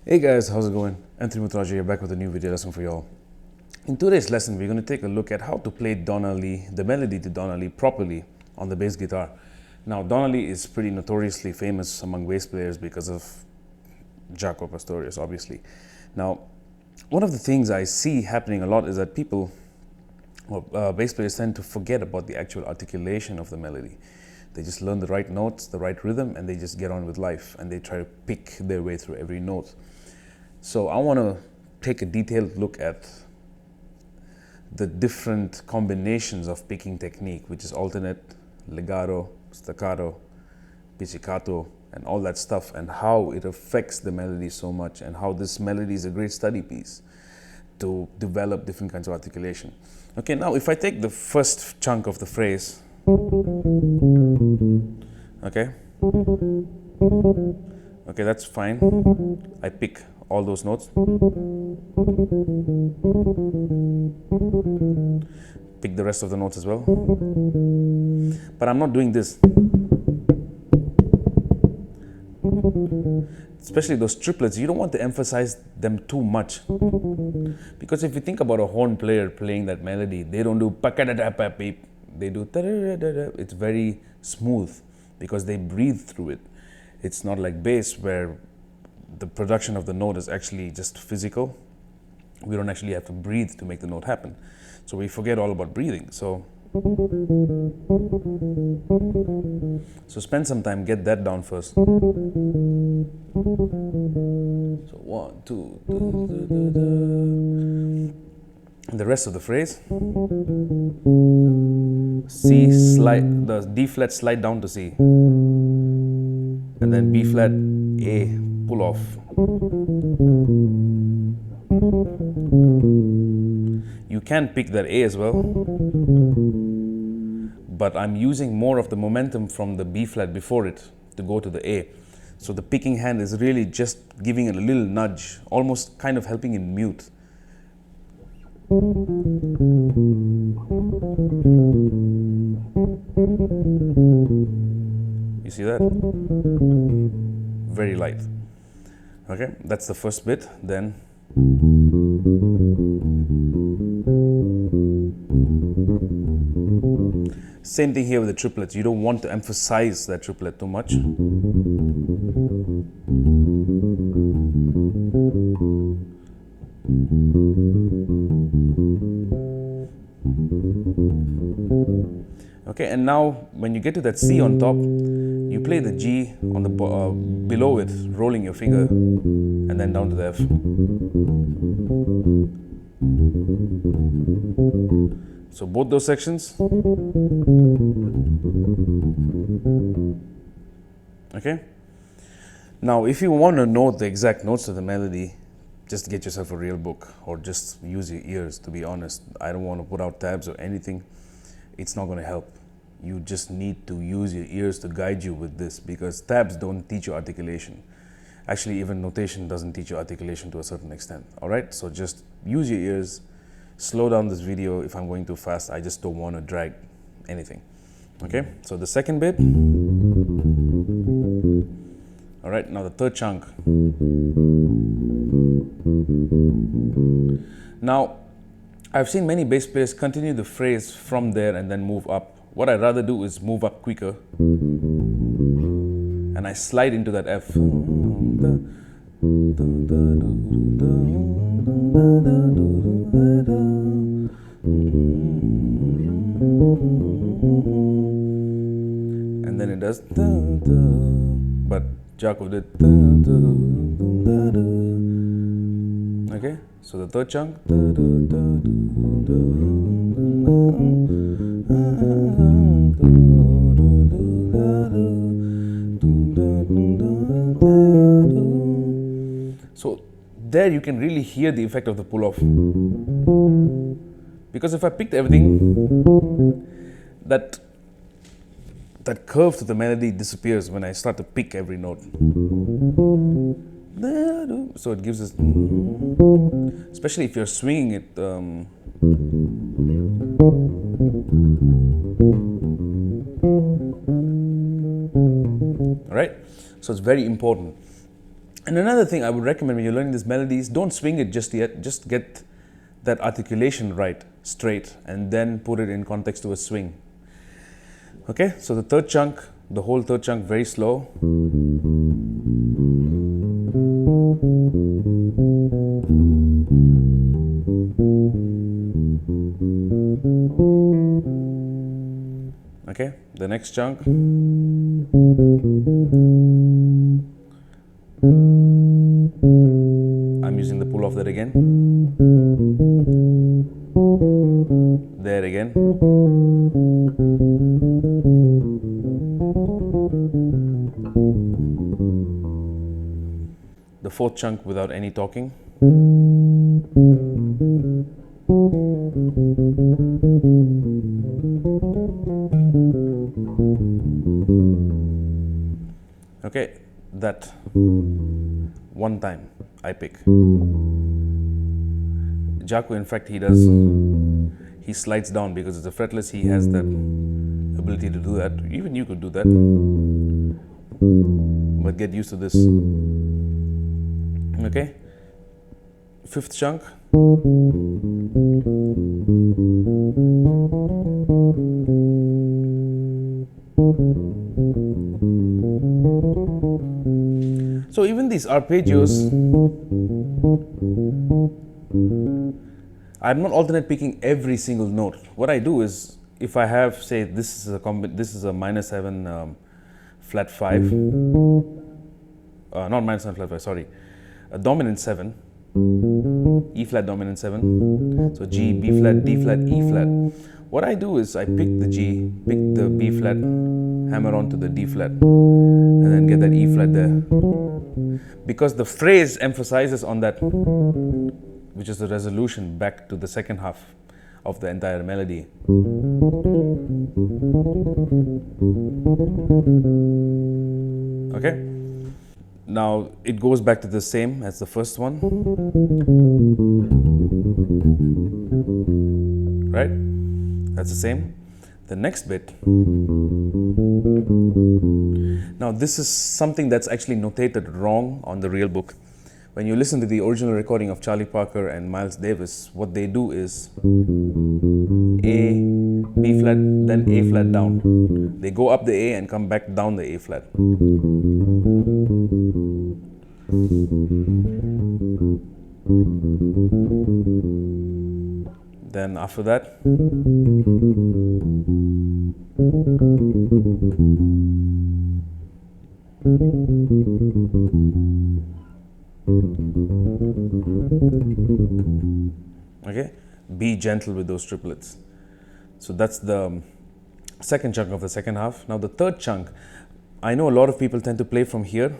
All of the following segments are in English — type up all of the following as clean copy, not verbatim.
Hey guys, how's it going? Anthony Muthurajah here, back with a new video lesson for y'all. In today's lesson, we're going to take a look at how to play Donna Lee, the melody to Donna Lee properly on the bass guitar. Now, Donna Lee is pretty notoriously famous among bass players because of Jaco Pastorius, obviously. Now, one of the things I see happening a lot is that people, bass players tend to forget about the actual articulation of the melody. They just learn the right notes, the right rhythm, and they just get on with life, and they try to pick their way through every note. So I want to take a detailed look at the different combinations of picking technique, which is alternate, legato, staccato, pizzicato, and all that stuff, and how it affects the melody so much, and how this melody is a great study piece to develop different kinds of articulation. Okay, now if I take the first chunk of the phrase, okay, that's fine. I pick all those notes, pick the rest of the notes as well, but I'm not doing this. Especially those triplets, you don't want to emphasize them too much, because if you think about a horn player playing that melody, they don't do pa-ka-da-da-pa-peep, they do ta-da-da-da-da. It's very smooth because they breathe through it. It's not like bass where the production of the note is actually just physical. We don't actually have to breathe to make the note happen. So we forget all about breathing. So spend some time, get that down first. So 1, 2, and the rest of the phrase, C slide, the D flat slide down to C, and then B flat, A, pull off. You can pick that A as well, but I'm using more of the momentum from the B flat before it to go to the A. So the picking hand is really just giving it a little nudge, almost kind of helping in mute. You see that? Very light. Okay, that's the first bit. Then same thing here with the triplets. You don't want to emphasize that triplet too much. Okay, and now when you get to that C on top, you play the G on the below it, rolling your finger, and then down to the F. So both those sections. Okay. Now, if you want to know the exact notes of the melody, just get yourself a real book or just use your ears, to be honest. I don't want to put out tabs or anything. It's not going to help. You just need to use your ears to guide you with this, because tabs don't teach you articulation. Actually, even notation doesn't teach you articulation to a certain extent. All right, so just use your ears. Slow down this video if I'm going too fast. I just don't want to drag anything. Okay, so the second bit. All right, now the third chunk. Now, I've seen many bass players continue the phrase from there and then move up. What I'd rather do is move up quicker, and I slide into that F. And then it does, but Jaco did. Okay, so the third chunk. So there you can really hear the effect of the pull-off. Because if I picked everything, that curve to the melody disappears when I start to pick every note. So it gives us, especially if you're swinging it. All right, so it's very important. And another thing I would recommend when you're learning these melodies, don't swing it just yet. Just get that articulation right, straight, and then put it in context to a swing. Okay, so the third chunk, the whole third chunk, very slow. Okay, the next chunk. I'm using the pull off there again. There again. The fourth chunk without any talking. Okay, that one time I pick. Jaco, in fact, he slides down because it's a fretless. He has that ability to do that. Even you could do that, but get used to this. Okay, fifth chunk. So even these arpeggios, I'm not alternate picking every single note. What I do is, if I have, say, this is a minor 7 flat 5, not minor 7 flat 5, sorry, a dominant 7, E flat dominant 7, so G, B flat, D flat, E flat. What I do is I pick the G, pick the B flat, hammer onto the D flat, and then get that E flat there. Because the phrase emphasizes on that, which is the resolution back to the second half of the entire melody. Okay? Now it goes back to the same as the first one. Right? That's the same. The next bit. Now this is something that's actually notated wrong on the real book. When you listen to the original recording of Charlie Parker and Miles Davis, what they do is A, B flat, then A flat down. They go up the A and come back down the A flat. Then after that, okay, be gentle with those triplets. So that's the second chunk of the second half. Now the third chunk, I know a lot of people tend to play from here.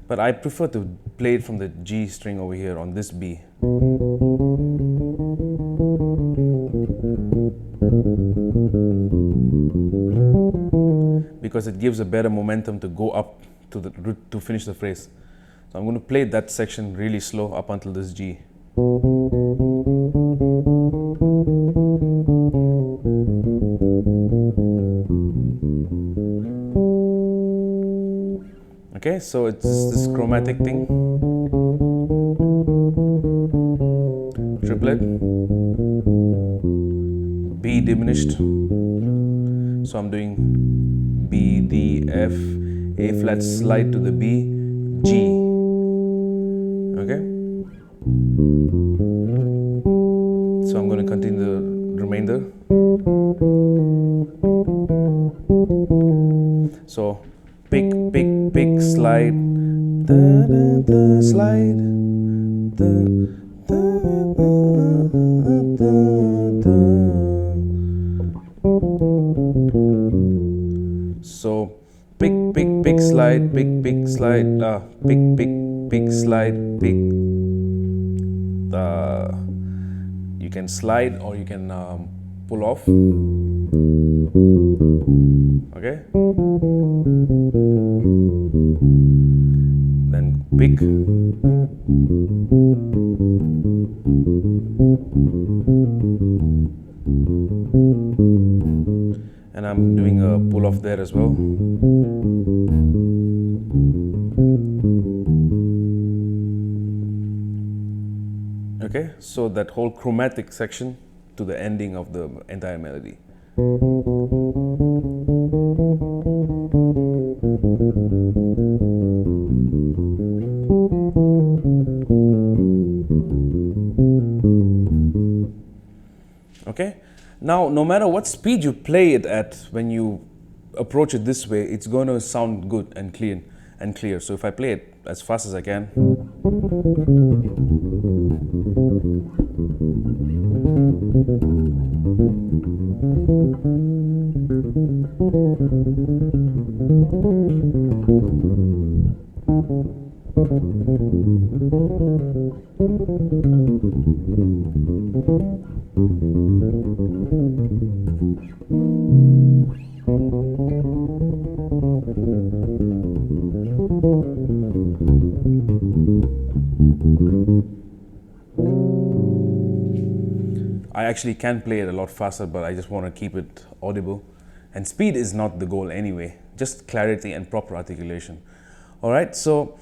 But I prefer to play it from the G string over here on this B. Because it gives a better momentum to go up to the root to finish the phrase. So I'm going to play that section really slow up until this G. Okay, so it's this chromatic thing. Triplet. B diminished. So I'm doing B, D, F, A flat slide to the B, G. Okay? So I'm going to continue the remainder. So pick, pick, pick, slide, da, da, da, slide, da, da, da, da, da. So pick, pick, pick, slide, pick, pick, slide, pick, pick, pick, slide, pick. You can slide or you can pull off. Okay. Then pick. And I'm doing a pull off there as well. Okay, so that whole chromatic section to the ending of the entire melody. Okay, now no matter what speed you play it at, when you approach it this way, it's going to sound good and clean and clear. So if I play it as fast as I can. I actually can play it a lot faster, but I just want to keep it audible. And speed is not the goal anyway, just clarity and proper articulation. All right, so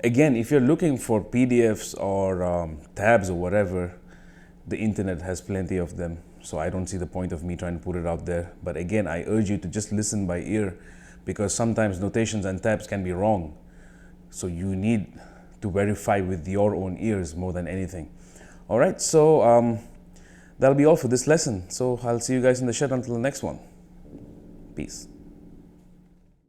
again, if you're looking for PDFs or tabs or whatever, the internet has plenty of them. So I don't see the point of me trying to put it out there. But again, I urge you to just listen by ear, because sometimes notations and tabs can be wrong. So you need to verify with your own ears more than anything. All right, so that'll be all for this lesson. So I'll see you guys in the shed until the next one. Peace.